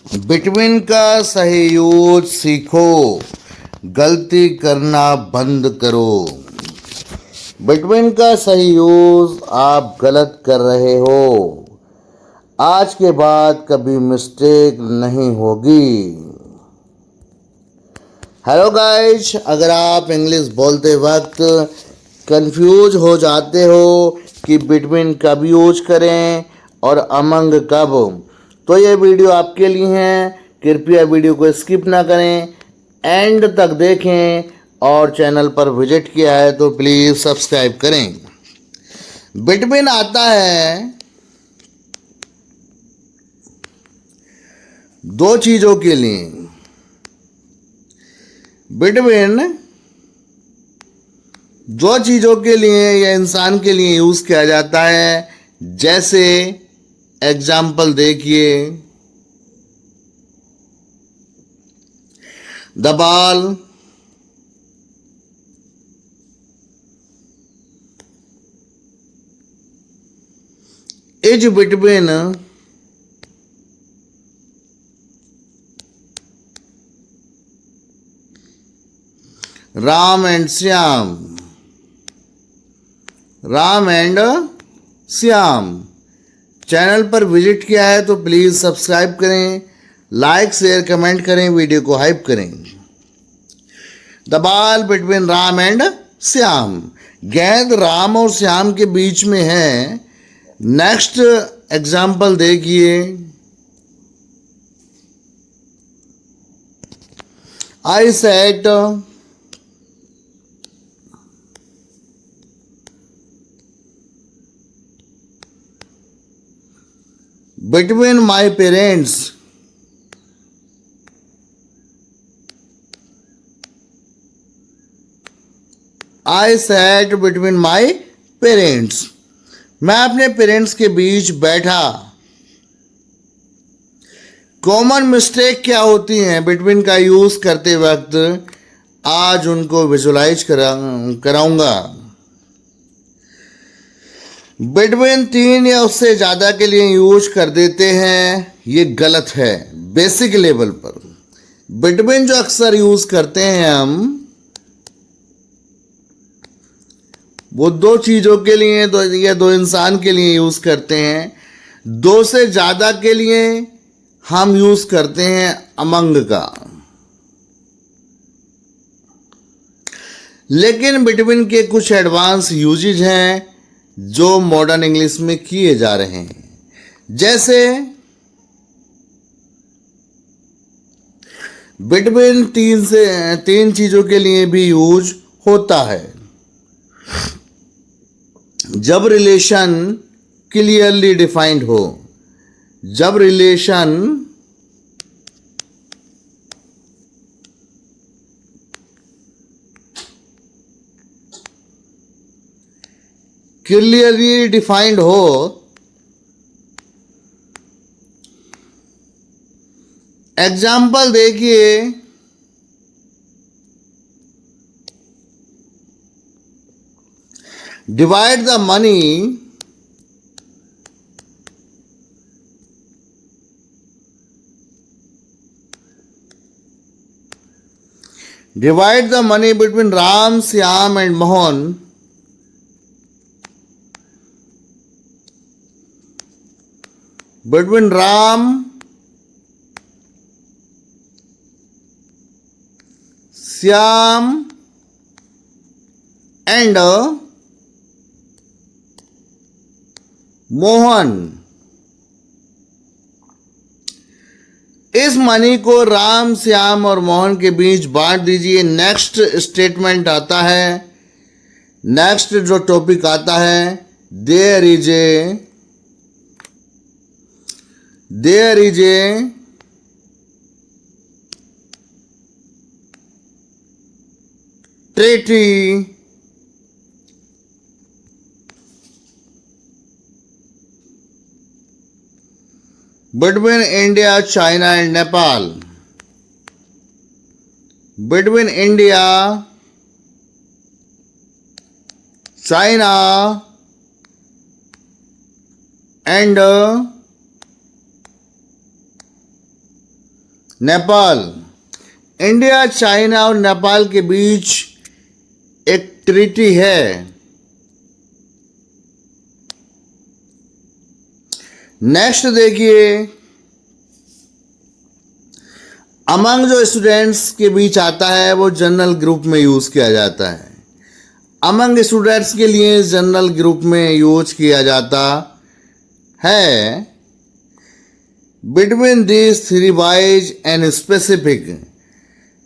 Between का सही use सीखो, गलती करना बंद करो। बिटवीन का सही यूज आप गलत कर रहे हो। आज के बाद कभी मिस्टेक नहीं होगी। हेलो गाइस, अगर आप इंग्लिश बोलते वक्त कंफ्यूज हो जाते हो कि बिटवीन कब यूज करें और अमंग कब, तो ये वीडियो आपके लिए है। कृपया वीडियो को स्किप ना करें, एंड तक देखें और चैनल पर विजिट किया है तो प्लीज़ सब्सक्राइब करें। बिटवीन आता है दो चीज़ों के लिए। बिटवीन दो चीज़ों के लिए या इंसान के लिए यूज़ किया जाता है। जैसे एग्जाम्पल देखिए, the ball is between Ram and Shyam. Ram and Shyam. Channel पर विजिट किया है तो प्लीज़ सब्सक्राइब करें, लाइक शेयर कमेंट करें, वीडियो को हाइप करें। The ball between Ram and Shyam. गेंद राम और श्याम के बीच में है। नेक्स्ट एग्जाम्पल देखिए, I set between my parents. I sat between my parents. मैं अपने पेरेंट्स के बीच बैठा। कॉमन मिस्टेक क्या होती हैं बिटवीन का यूज करते वक्त, आज उनको विजुलाइज कराऊंगा। बिटवीन तीन या उससे ज़्यादा के लिए यूज कर देते हैं, ये गलत है। बेसिक लेवल पर बिटवीन जो अक्सर यूज करते हैं हम, वो दो चीज़ों के लिए या दो इंसान के लिए यूज करते हैं। दो से ज़्यादा के लिए हम यूज करते हैं अमंग का। लेकिन बिटवीन के कुछ एडवांस यूजेज हैं जो मॉडर्न इंग्लिश में किए जा रहे हैं। जैसे बिटवीन तीन चीजों के लिए भी यूज होता है। जब रिलेशन क्लियरली डिफाइंड हो। जब रिलेशन क्लियरली डिफाइंड हो। एग्जाम्पल देखिए, divide the money between Ram, Shyam and Mohan. Between Ram, Shyam and Mohan. इस मनी को राम, श्याम और मोहन के बीच बांट दीजिए। नेक्स्ट स्टेटमेंट आता है, नेक्स्ट जो टॉपिक आता है, there is a treaty between India, China and Nepal. Between India, China and Nepal. India, China और नेपाल के बीच एक ट्रीटी है। नेक्स्ट देखिए, अमंग जो स्टूडेंट्स के बीच आता है वो जनरल ग्रुप में यूज किया जाता है। अमंग स्टूडेंट्स के लिए जनरल ग्रुप में यूज किया जाता है। Between these three boys and specific,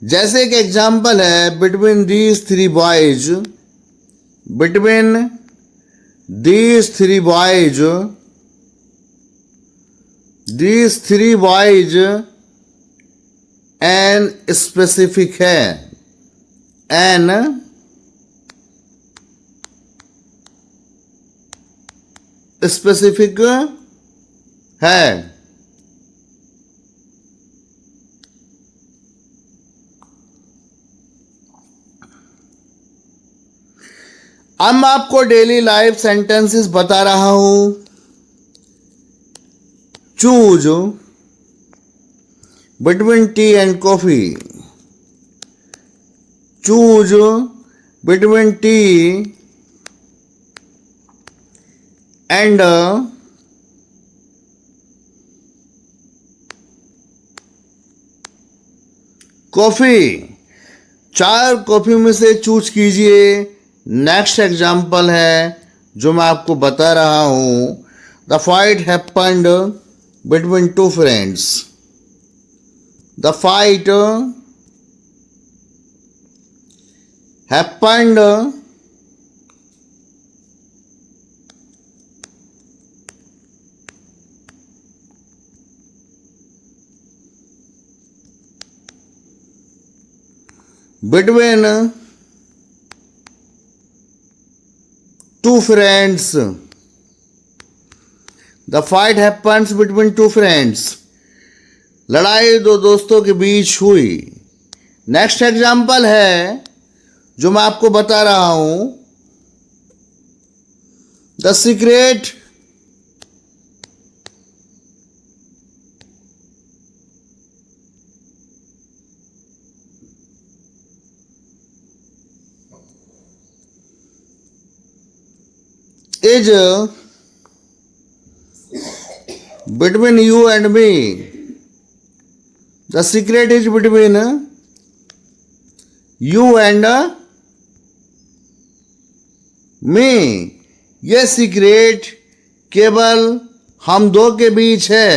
जैसे एक एग्जाम्पल है, between these three boys, between these three boys, these three boys an specific है, एन स्पेसिफिक है। अब मैं आपको डेली लाइफ सेंटेंसेस बता रहा हूं। Choose between T and coffee, choose between T and coffee. 4 coffee में से चूज कीजिए। नेक्स्ट एग्जाम्पल है जो मैं आपको बता रहा हूं। The fight happened between two friends, the fight happened between two friends, the fight happens between two friends, लड़ाई दो दोस्तों के बीच हुई। नेक्स्ट एग्जाम्पल है जो मैं आपको बता रहा हूं। The secret is between you and me, the secret is between you and me, ये सीक्रेट केवल हम दो के बीच है।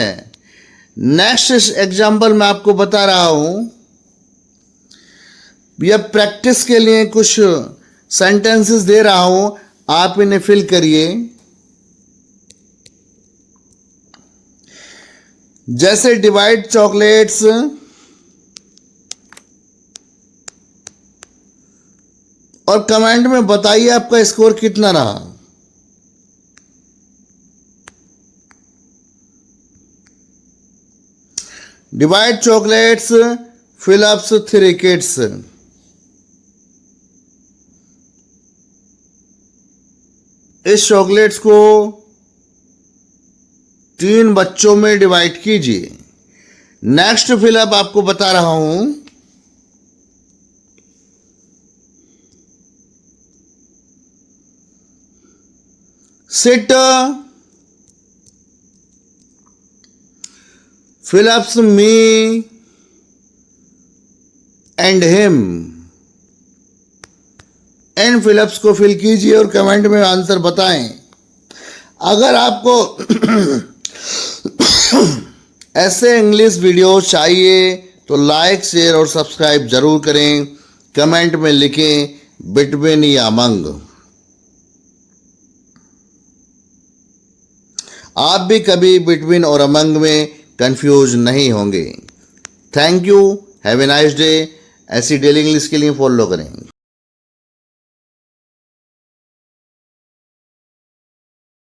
नेक्स्ट एग्जाम्पल मैं आपको बता रहा हूं। यह प्रैक्टिस के लिए कुछ सेंटेंसेस दे रहा हूं, आप इन्हें फिल करिए। जैसे डिवाइड चॉकलेट्स, और कमेंट में बताइए आपका स्कोर कितना रहा। Divide chocolates, fill ups 3 kids. इस चॉकलेट्स को 3 बच्चों में डिवाइड कीजिए। नेक्स्ट फिलअप आपको बता रहा हूं। Sit fill ups me and him. इन फिलअप्स को फिल कीजिए और कमेंट में आंसर बताएं। अगर आपको ऐसे इंग्लिश वीडियो चाहिए तो लाइक, शेयर और सब्सक्राइब जरूर करें। कमेंट में लिखें बिटवीन या अमंग। आप भी कभी बिटवीन और अमंग में कंफ्यूज नहीं होंगे। Thank you, have a nice day. ऐसी डेली इंग्लिश के लिए फॉलो करें।